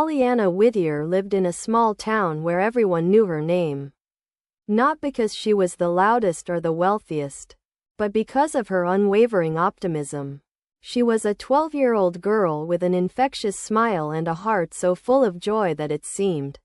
Pollyanna Whittier lived in a small town where everyone knew her name. Not because she was the loudest or the wealthiest, but because of her unwavering optimism. She was a 12-year-old girl with an infectious smile and a heart so full of joy that it seemed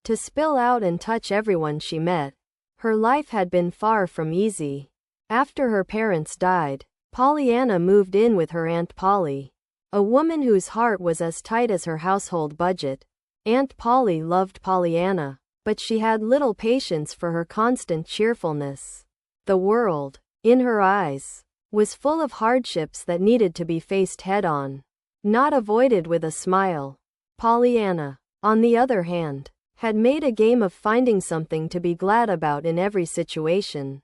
to spill out and touch everyone she met. Her life had been far from easy. After her parents died, Pollyanna moved in with her Aunt Polly, a woman whose heart was as tight as her household budget. Aunt Polly loved Pollyanna, but she had little patience for her constant cheerfulness. The world, in her eyes, was full of hardships that needed to be faced head-on, not avoided with a smile. Pollyanna, on the other hand, had made a game of finding something to be glad about in every situation.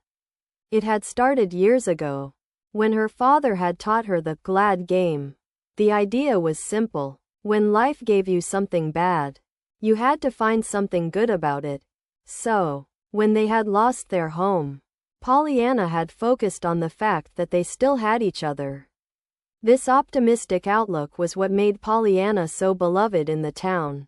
It had started years ago, when her father had taught her the glad game. The idea was simple. When life gave you something bad, you had to find something good about it. So, when they had lost their home, Pollyanna had focused on the fact that they still had each other. This optimistic outlook was what made Pollyanna so beloved in the town.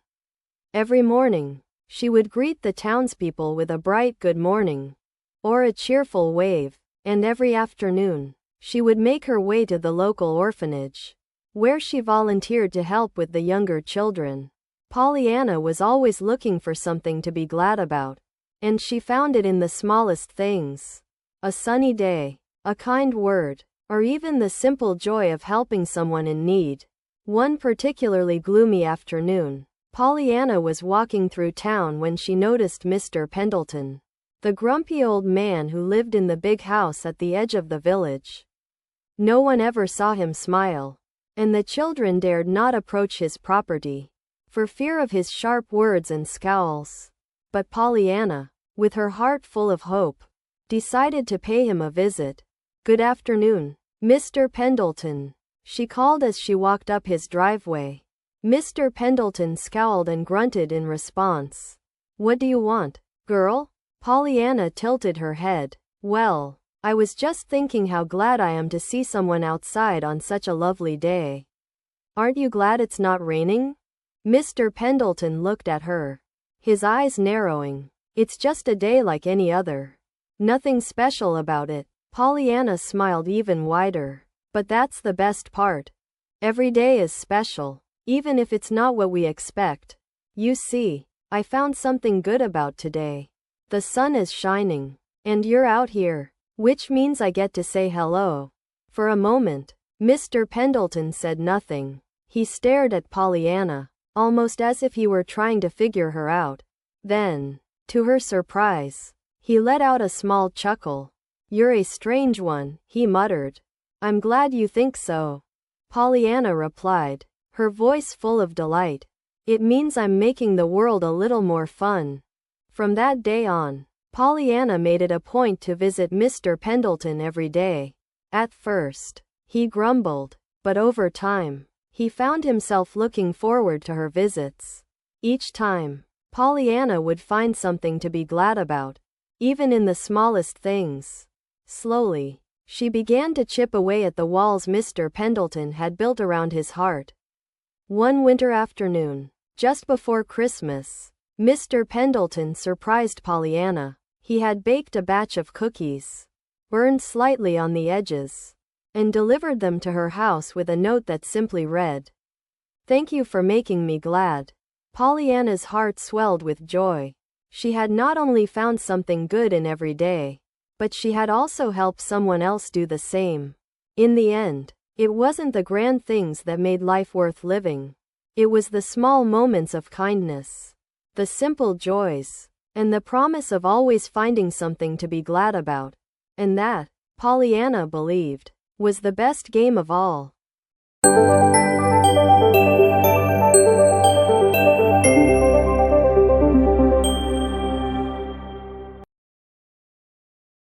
Every morning, she would greet the townspeople with a bright good morning, or a cheerful wave, and every afternoon, she would make her way to the local orphanage, where she volunteered to help with the younger children. Pollyanna was always looking for something to be glad about, and she found it in the smallest things. A sunny day, a kind word, or even the simple joy of helping someone in need. One particularly gloomy afternoon, Pollyanna was walking through town when she noticed Mr. Pendleton, the grumpy old man who lived in the big house at the edge of the village. No one ever saw him smile, and the children dared not approach his property, for fear of his sharp words and scowls. But Pollyanna, with her heart full of hope, decided to pay him a visit. "Good afternoon, Mr. Pendleton," she called as she walked up his driveway. Mr. Pendleton scowled and grunted in response. "What do you want, girl?" Pollyanna tilted her head. "Well, I was just thinking how glad I am to see someone outside on such a lovely day." "Aren't you glad it's not raining?" Mr. Pendleton looked at her, his eyes narrowing. "It's just a day like any other. Nothing special about it." Pollyanna smiled even wider. "But that's the best part. Every day is special, even if it's not what we expect. You see, I found something good about today. The sun is shining, and you're out here, which means I get to say hello." For a moment, Mr. Pendleton said nothing. He stared at Pollyanna, almost as if he were trying to figure her out. Then, to her surprise, he let out a small chuckle. "You're a strange one," he muttered. "I'm glad you think so," Pollyanna replied, her voice full of delight. "It means I'm making the world a little more fun." From that day on, Pollyanna made it a point to visit Mr. Pendleton every day. At first, he grumbled, but over time, he found himself looking forward to her visits. Each time, Pollyanna would find something to be glad about, even in the smallest things. Slowly, she began to chip away at the walls Mr. Pendleton had built around his heart. One winter afternoon, just before Christmas, Mr. Pendleton surprised Pollyanna. He had baked a batch of cookies, burned slightly on the edges, and delivered them to her house with a note that simply read, "Thank you for making me glad." Pollyanna's heart swelled with joy. She had not only found something good in every day, but she had also helped someone else do the same. In the end, it wasn't the grand things that made life worth living. It was the small moments of kindness, the simple joys, and the promise of always finding something to be glad about. And that, Pollyanna believed, was the best game of all.